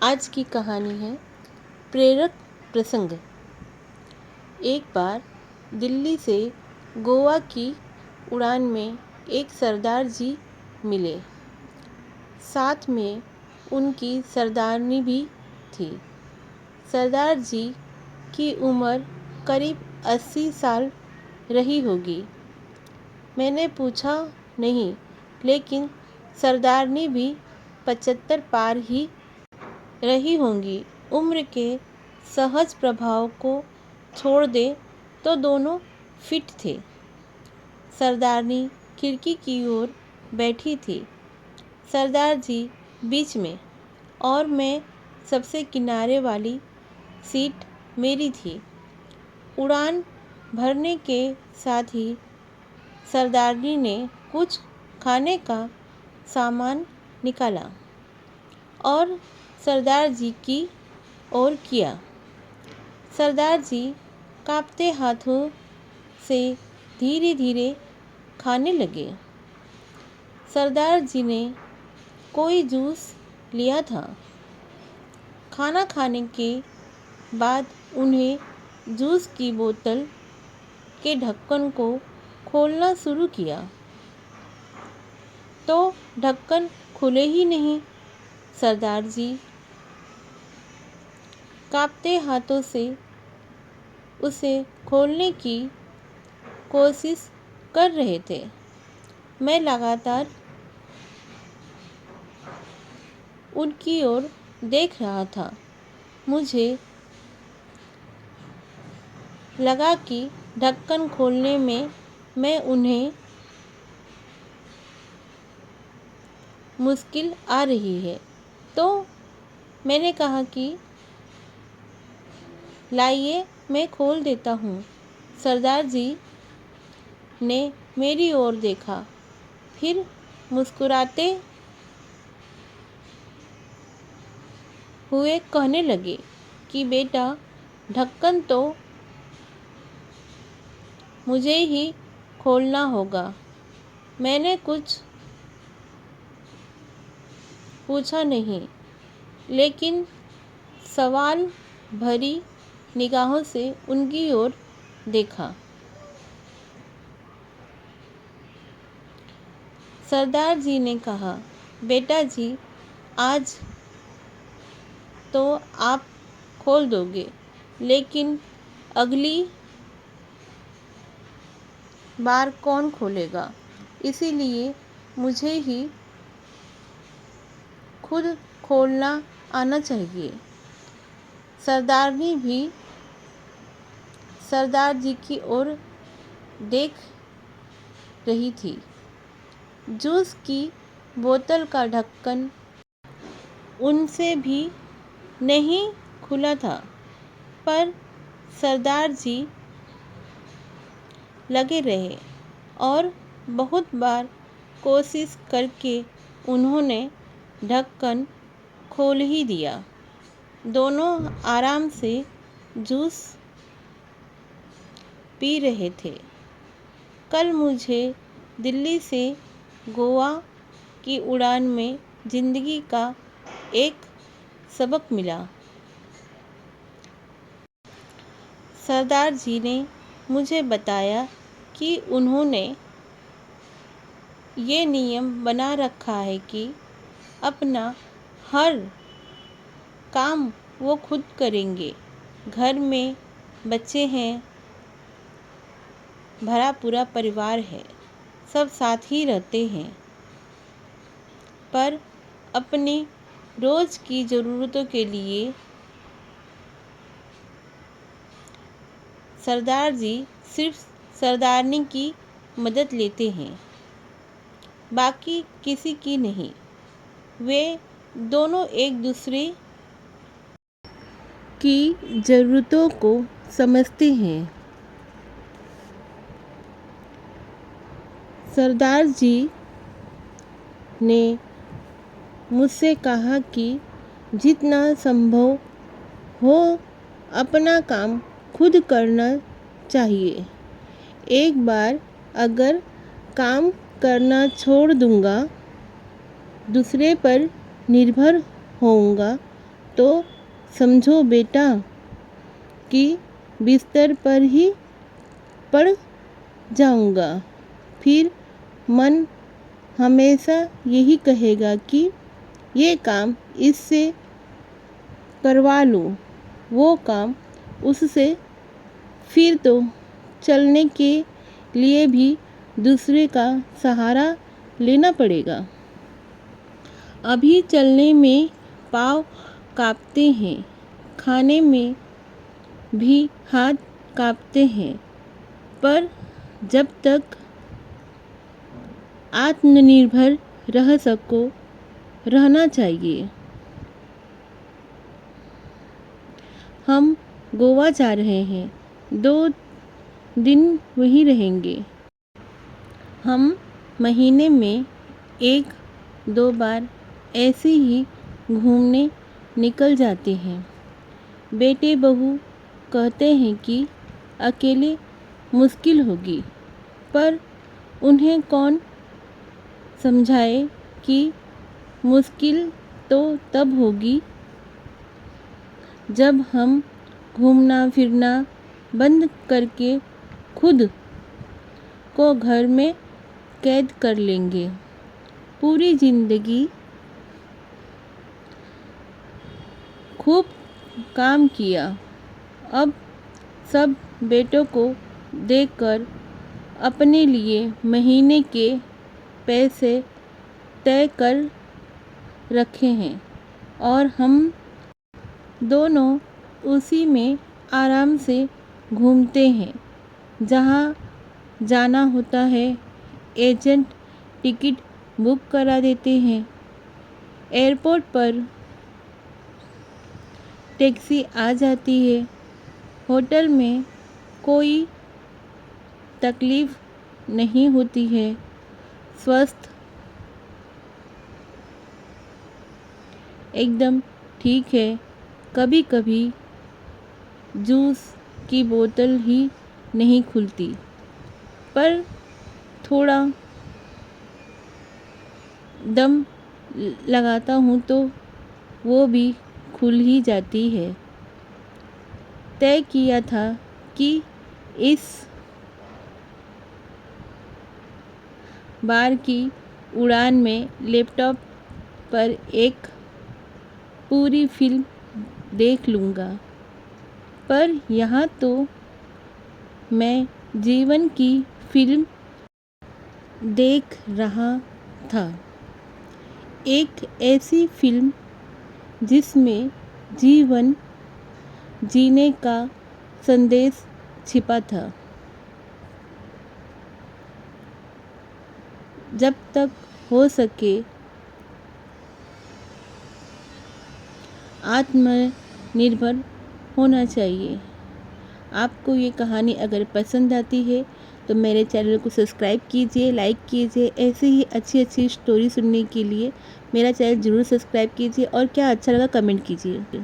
आज की कहानी है प्रेरक प्रसंग। एक बार दिल्ली से गोवा की उड़ान में एक सरदार जी मिले। साथ में उनकी सरदारनी भी थी। सरदार जी की उम्र करीब 80 साल रही होगी। मैंने पूछा नहीं, लेकिन सरदारनी भी 75 पार ही रही होंगी। उम्र के सहज प्रभाव को छोड़ दे तो दोनों फिट थे। सरदारनी खिड़की की ओर बैठी थी, सरदार जी बीच में, और मैं सबसे किनारे वाली सीट मेरी थी। उड़ान भरने के साथ ही सरदारनी ने कुछ खाने का सामान निकाला और सरदार जी की ओर किया। सरदार जी कांपते हाथों से धीरे धीरे खाने लगे। सरदार जी ने कोई जूस लिया था। खाना खाने के बाद उन्हें जूस की बोतल के ढक्कन को खोलना शुरू किया तो ढक्कन खुले ही नहीं। सरदार जी कांपते हाथों से उसे खोलने की कोशिश कर रहे थे। मैं लगातार उनकी ओर देख रहा था। मुझे लगा कि ढक्कन खोलने में मैं उन्हें मुश्किल आ रही है, तो मैंने कहा कि लाइए मैं खोल देता हूँ। सरदार जी ने मेरी ओर देखा, फिर मुस्कुराते हुए कहने लगे कि बेटा, ढक्कन तो मुझे ही खोलना होगा। मैंने कुछ पूछा नहीं, लेकिन सवाल भरी निगाहों से उनकी ओर देखा। सरदार जी ने कहा, बेटा जी, आज तो आप खोल दोगे, लेकिन अगली बार कौन खोलेगा? इसीलिए मुझे ही खुद खोलना आना चाहिए। सरदारनी भी सरदार जी की ओर देख रही थी। जूस की बोतल का ढक्कन उनसे भी नहीं खुला था, पर सरदार जी लगे रहे और बहुत बार कोशिश करके उन्होंने ढक्कन खोल ही दिया। दोनों आराम से जूस पी रहे थे। कल मुझे दिल्ली से गोवा की उड़ान में ज़िंदगी का एक सबक मिला। सरदार जी ने मुझे बताया कि उन्होंने ये नियम बना रखा है कि अपना हर काम वो खुद करेंगे। घर में बच्चे हैं, भरा पूरा परिवार है, सब साथ ही रहते हैं, पर अपनी रोज़ की ज़रूरतों के लिए सरदार जी सिर्फ सरदारनी की मदद लेते हैं, बाकी किसी की नहीं। वे दोनों एक दूसरे की ज़रूरतों को समझते हैं। सरदार जी ने मुझसे कहा कि जितना संभव हो अपना काम खुद करना चाहिए। एक बार अगर काम करना छोड़ दूंगा, दूसरे पर निर्भर होऊंगा, तो समझो बेटा कि बिस्तर पर ही पड़ जाऊंगा। फिर मन हमेशा यही कहेगा कि ये काम इससे करवा लो, वो काम उससे। फिर तो चलने के लिए भी दूसरे का सहारा लेना पड़ेगा। अभी चलने में पाँव कांपते हैं, खाने में भी हाथ कांपते हैं, पर जब तक आत्मनिर्भर रह सको, रहना चाहिए। हम गोवा जा रहे हैं, 2 दिन वहीं रहेंगे। हम महीने में 1-2 बार ऐसे ही घूमने निकल जाते हैं। बेटे बहू कहते हैं कि अकेले मुश्किल होगी, पर उन्हें कौन समझाए कि मुश्किल तो तब होगी जब हम घूमना फिरना बंद करके खुद को घर में कैद कर लेंगे। पूरी ज़िंदगी खूब काम किया, अब सब बेटों को देखकर अपने लिए महीने के पैसे तय कर रखे हैं और हम दोनों उसी में आराम से घूमते हैं। जहाँ जाना होता है एजेंट टिकट बुक करा देते हैं। एयरपोर्ट पर टैक्सी आ जाती है। होटल में कोई तकलीफ़ नहीं होती है। स्वास्थ्य एकदम ठीक है। कभी कभी जूस की बोतल ही नहीं खुलती, पर थोड़ा दम लगाता हूँ तो वो भी खुल ही जाती है। तय किया था कि इस बार की उड़ान में लैपटॉप पर एक पूरी फिल्म देख लूँगा, पर यहाँ तो मैं जीवन की फिल्म देख रहा था। एक ऐसी फिल्म जिसमें जीवन जीने का संदेश छिपा था। जब तक हो सके आत्मनिर्भर होना चाहिए। आपको ये कहानी अगर पसंद आती है तो मेरे चैनल को सब्सक्राइब कीजिए, लाइक कीजिए। ऐसे ही अच्छी अच्छी स्टोरी सुनने के लिए मेरा चैनल ज़रूर सब्सक्राइब कीजिए और क्या अच्छा लगा कमेंट कीजिए।